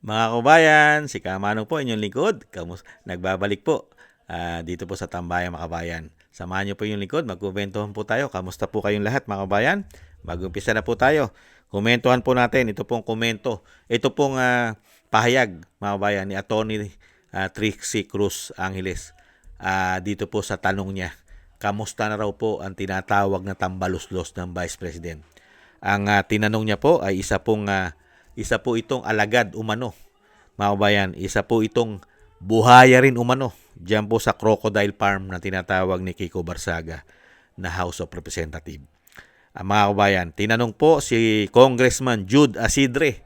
Mga kabayan, si Kamanong po, inyong lingkod. Nagbabalik po dito po sa Tambayang mga kabayan. Samahan niyo po yung lingkod, magkumentuhan po tayo. Kamusta po kayong lahat mga kabayan? Mag-umpisa na po tayo. Komentuhan po natin, ito pong komento. Ito pong pahayag mga kabayan ni Atty. Trixie Cruz Angeles. Dito po sa tanong niya, kamusta na raw po ang tinatawag na tambaluslos ng Vice President? Ang tinanong niya po ay isa po itong alagad umano, mga kabayan. Isa po itong buhaya rin umano diyan po sa crocodile farm na tinatawag ni Kiko Barsaga na House of Representative. Mga kabayan, tinanong po si Congressman Jude Asidre.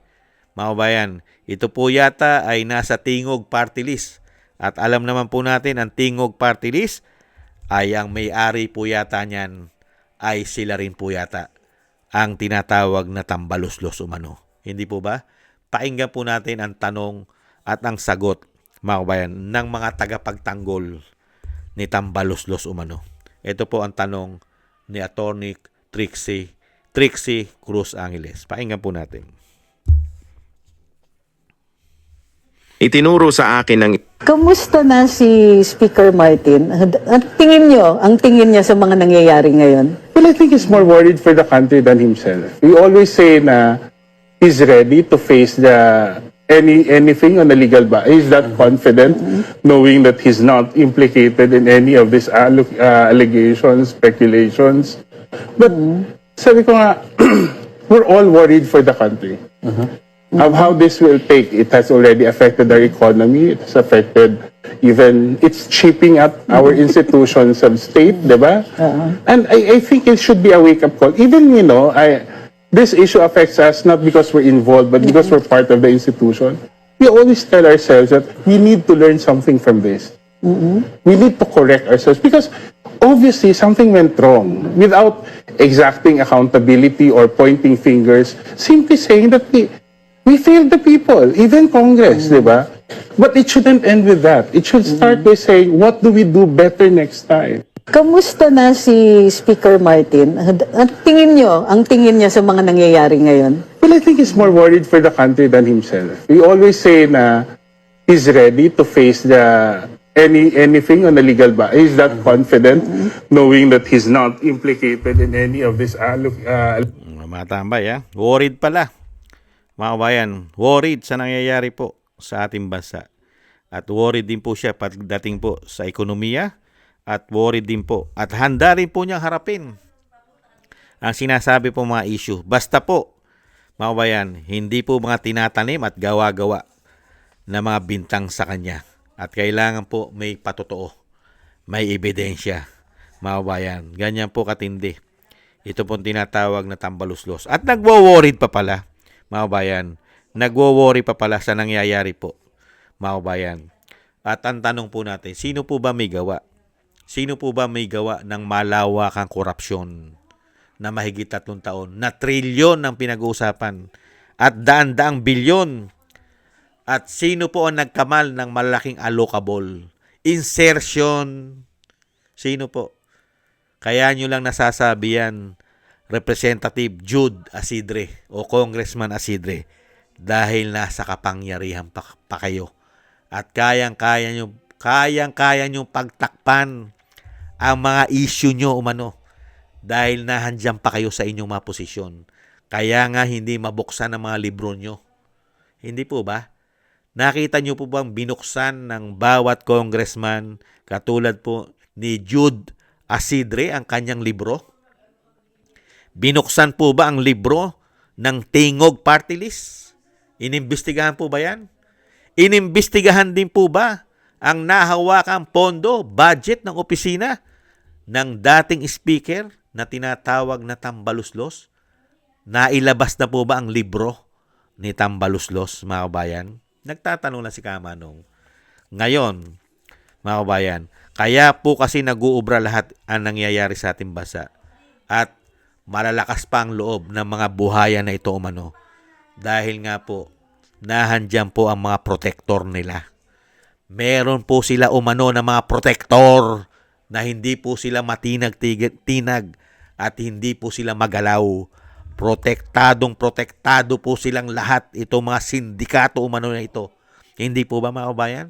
Mga kabayan, ito po yata ay nasa Tingog Party List. At alam naman po natin ang Tingog Party List ay ang may-ari po yata niyan ay sila rin po yata ang tinatawag na tambaluslos umano. Hindi po ba? Pakinggan po natin ang tanong at ang sagot, mga kabayan, ng mga tagapagtanggol ni tambaluslos umano. Ito po ang tanong ni Atty. Trixie Cruz Angeles. Pakinggan po natin. Itinuro sa akin ng Kamusta na si Speaker Martin? Ang tingin niya sa mga nangyayari ngayon? Well, I think he's more worried for the country than himself. We always say na he's ready to face anything on the legal basis. He's that confident, knowing that he's not implicated in any of these allegations, speculations. But sabi ko nga, we're all worried for the country. How this will take, it has already affected our economy. It has affected it's chipping at our institutions of state, diba? And I think it should be a wake-up call. Even, this issue affects us not because we're involved, but because we're part of the institution. We always tell ourselves that we need to learn something from this. We need to correct ourselves because obviously something went wrong without exacting accountability or pointing fingers, simply saying that we failed the people, even Congress, di ba? But it shouldn't end with that. It should start by saying, what do we do better next time? Kamusta na si Speaker Martin? Ang tingin niya sa mga nangyayari ngayon? Well, I think he's more worried for the country than himself. We always say na he's ready to face anything on the legal basis. He's that confident, knowing that he's not implicated in any of this. Matambay worried pala. Mga kabayan, worried sa nangyayari po sa ating bansa. At worried din po siya pagdating po sa ekonomiya. At worried din po. At handa rin po niyang harapin ang sinasabi po mga issue. Basta po, mga kabayan, hindi po mga tinatanim at gawa-gawa na mga bintang sa kanya. At kailangan po may patotoo. May ebidensya. Mga kabayan, ganyan po katindi. Ito po tinatawag na tambaluslos. At nagwo-worried pa pala. Mga kabayan, nagwo-worry pa pala sa nangyayari po, mga kabayan. At ang tanong po natin, sino po ba may gawa? Sino po ba may gawa ng malawakang korupsyon na mahigit 3 taon, na trilyon ang pinag-uusapan at daan-daang bilyon? At sino po ang nagkamal ng malaking allocable? Insertion. Sino po? Kaya nyo lang nasasabi yan, Representative Jude Asidre o Congressman Asidre, dahil nasa kapangyarihan pa kayo at kayang-kaya nyo pagtakpan ang mga issue nyo umano dahil nahandyan pa kayo sa inyong mga posisyon. Kaya nga hindi mabuksan ang mga libro nyo. Hindi po ba? Nakita nyo po bang binuksan ng bawat congressman katulad po ni Jude Asidre ang kanyang libro? Binuksan po ba ang libro ng Tingog Party List? Inimbestigahan po ba yan? Inimbestigahan din po ba ang nahawakang pondo, budget ng opisina ng dating speaker na tinatawag na tambaluslos? Nailabas na po ba ang libro ni tambaluslos, mga kabayan? Nagtatanong lang si Kamanong. Ngayon, mga kabayan, kaya po kasi nag-uubra lahat ang nangyayari sa ating bansa. At malalakas pa ang loob ng mga buhaya na ito umano. Dahil nga po, nahandyan po ang mga protector nila. Meron po sila umano na mga protector na hindi po sila matinag-tinag at hindi po sila magalaw protektado po silang lahat itong mga sindikato umano na ito. Hindi po ba mga kabayan?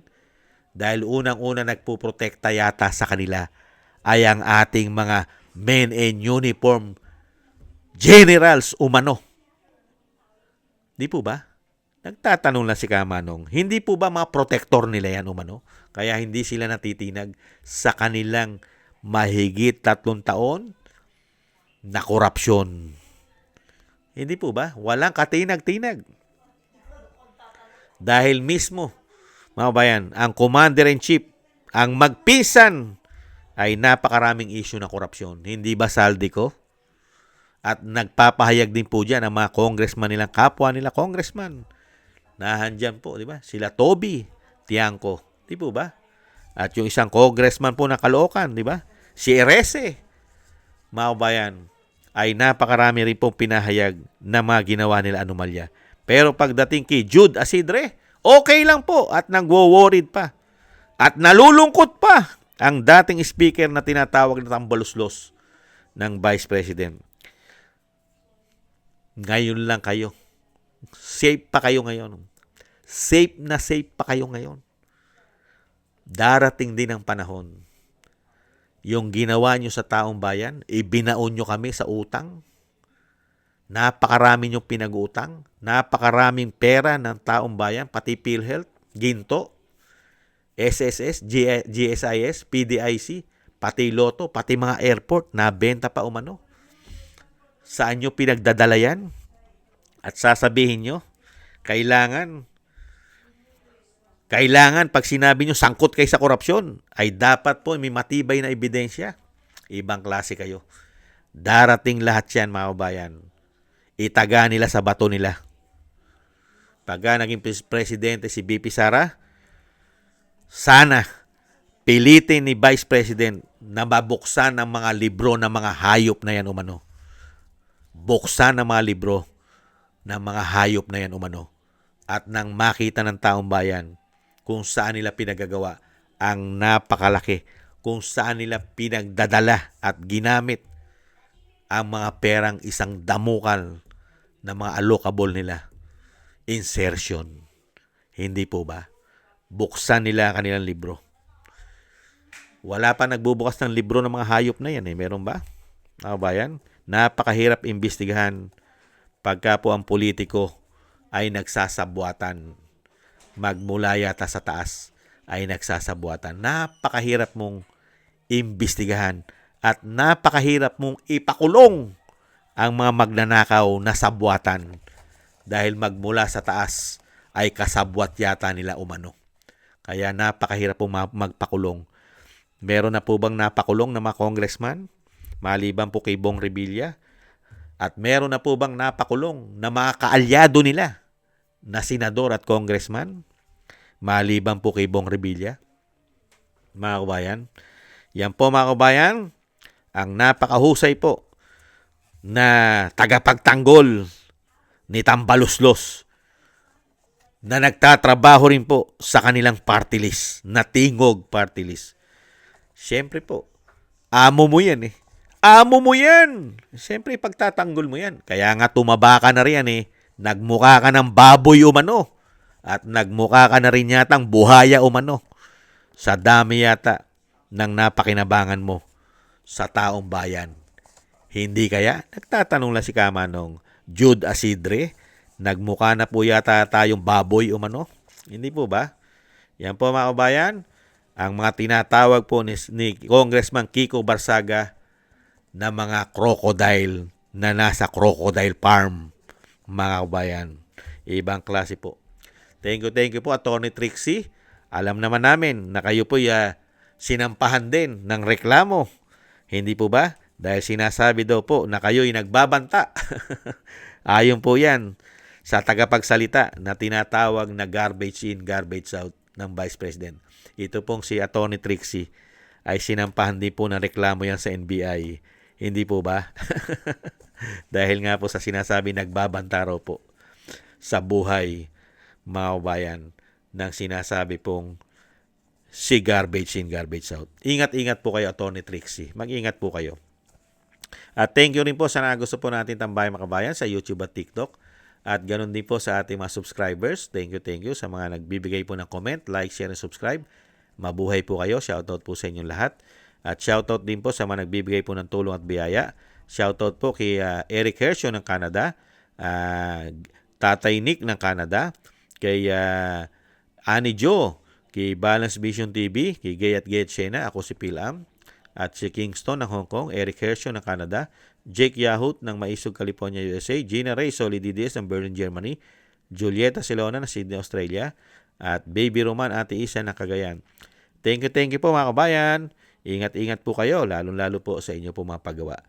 Dahil unang-una nagpuprotekta yata sa kanila ay ang ating mga men in uniform generals umano. Di po ba? Nagtatanong lang si Kamanong, hindi po ba mga protector nila yan umano? Kaya hindi sila natitinag sa kanilang mahigit 3 taon na korupsyon. Hindi po ba? Walang katinag-tinag. Dahil mismo, mga bayan, ang Commander-in-Chief, ang magpinsan ay napakaraming issue na korupsyon. Hindi ba saldi ko? At nagpapahayag din po dyan ang mga congressman nilang kapwa nila congressman. Nahandyan po, di ba? Sila Toby Tiangco, di po ba? At yung isang congressman po na Caloocan, di ba? Si Erese, mga bayan, ay napakarami rin pong pinahayag na mga ginawa nila anomalya. Pero pagdating kay Jude Asidre, okay lang po at nagwo-worried pa. At nalulungkot pa ang dating speaker na tinatawag na tambaluslos ng Vice President. Ngayon lang kayo. Safe pa kayo ngayon. Safe pa kayo ngayon. Darating din ang panahon. Yung ginawa nyo sa taong bayan, ibinaon nyo kami sa utang. Napakarami nyo pinag-utang. Napakaraming pera ng taong bayan, pati PhilHealth, Ginto, SSS, GSIS, PDIC, pati Lotto, pati mga airport, nabenta pa umano. Saan nyo pinagdadala yan? At sasabihin nyo, kailangan pag sinabi nyo sangkot kayo sa korupsyon, ay dapat po may matibay na ebidensya. Ibang klase kayo. Darating lahat yan, mga kabayan. Itaga nila sa bato nila. Pagka naging presidente si BP Sara, sana pilitin ni Vice President na mabuksan ang mga libro ng mga hayop na yan umano. Buksan ang mga libro ng mga hayop na yan umano. At nang makita ng taong bayan kung saan nila pinagagawa ang napakalaki, kung saan nila pinagdadala at ginamit ang mga perang isang damukal na mga allocable nila. Insertion. Hindi po ba? Buksan nila ang kanilang libro. Wala pa nagbubukas ng libro ng mga hayop na yan. Meron ba? Mga bayan? Napakahirap imbestigahan pagka po ang politiko ay nagsasabwatan. Magmula yata sa taas ay nagsasabwatan. Napakahirap mong imbestigahan at napakahirap mong ipakulong ang mga magnanakaw na sabwatan dahil magmula sa taas ay kasabwat yata nila umano. Kaya napakahirap pong magpakulong. Meron na po bang napakulong na mga congressman? Maliban po kay Bong Revilla. At meron na po bang napakulong na mga kaalyado nila na senador at congressman? Maliban po kay Bong Revilla. Mga kabayan, yan po mga kabayan, ang napakahusay po na tagapagtanggol ni Tambaluslos na nagtatrabaho rin po sa kanilang party list, na Tingog party list. Siyempre po, amo mo yan eh. Amo mo yan. Siyempre, pagtatanggol mo yan. Kaya nga tumaba ka na riyan eh. Nagmukha ka ng baboy umano. At nagmukha ka na rin yatang buhaya umano. Sa dami yata ng napakinabangan mo sa taong bayan. Hindi kaya? Nagtatanong lang si Kamanong, Jude Asidre, nagmukha na po yata tayong baboy umano. Hindi po ba? Yan po mga kabayan, ang mga tinatawag po ni Congressman Kiko Barsaga na mga crocodile na nasa crocodile farm, mga kabayan. Ibang klase po. Thank you po, Atty. Trixie. Alam naman namin na kayo po sinampahan din ng reklamo. Hindi po ba? Dahil sinasabi daw po na kayo'y nagbabanta. Ayon po yan sa tagapagsalita na tinatawag na garbage in, garbage out ng Vice President. Ito pong si Atty. Trixie ay sinampahan din po ng reklamo yan sa NBI. Hindi po ba? Dahil nga po sa sinasabi nagbabanta raw po sa buhay, mga kabayan, ng sinasabi pong si garbage in, garbage out. Ingat-ingat po kayo, Atty. Trixie. Mag-ingat po kayo. At thank you rin po sa gusto po natin tambayan mga kabayan sa YouTube at TikTok. At ganun din po sa ating mga subscribers. Thank you sa mga nagbibigay po ng comment, like, share, and subscribe. Mabuhay po kayo. Shoutout po sa inyong lahat. At shoutout din po sa mga nagbibigay po ng tulong at biyaya. Shoutout po kay Eric Hershon ng Canada, Tatay Nick ng Canada, kay Annie Jo, kay Balance Vision TV, kay Gayat Shena, ako si Pilam, at si Kingston ng Hong Kong, Eric Hershon ng Canada, Jake Yahut ng Maisog, California, USA, Gina Ray Solidides ng Berlin, Germany, Julieta Silona ng Sydney, Australia, at Baby Roman Ate Isa ng Cagayan. Thank you po mga kabayan. Ingat-ingat po kayo, lalong-lalo po sa inyo po mga paggawa.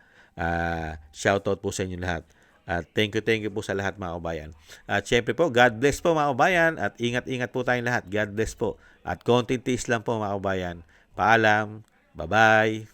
Shoutout po sa inyo lahat. At thank you po sa lahat mga kabayan. At syempre po, God bless po mga kabayan. At ingat-ingat po tayong lahat. God bless po. At konting tiis lang po mga kabayan. Paalam. Bye-bye.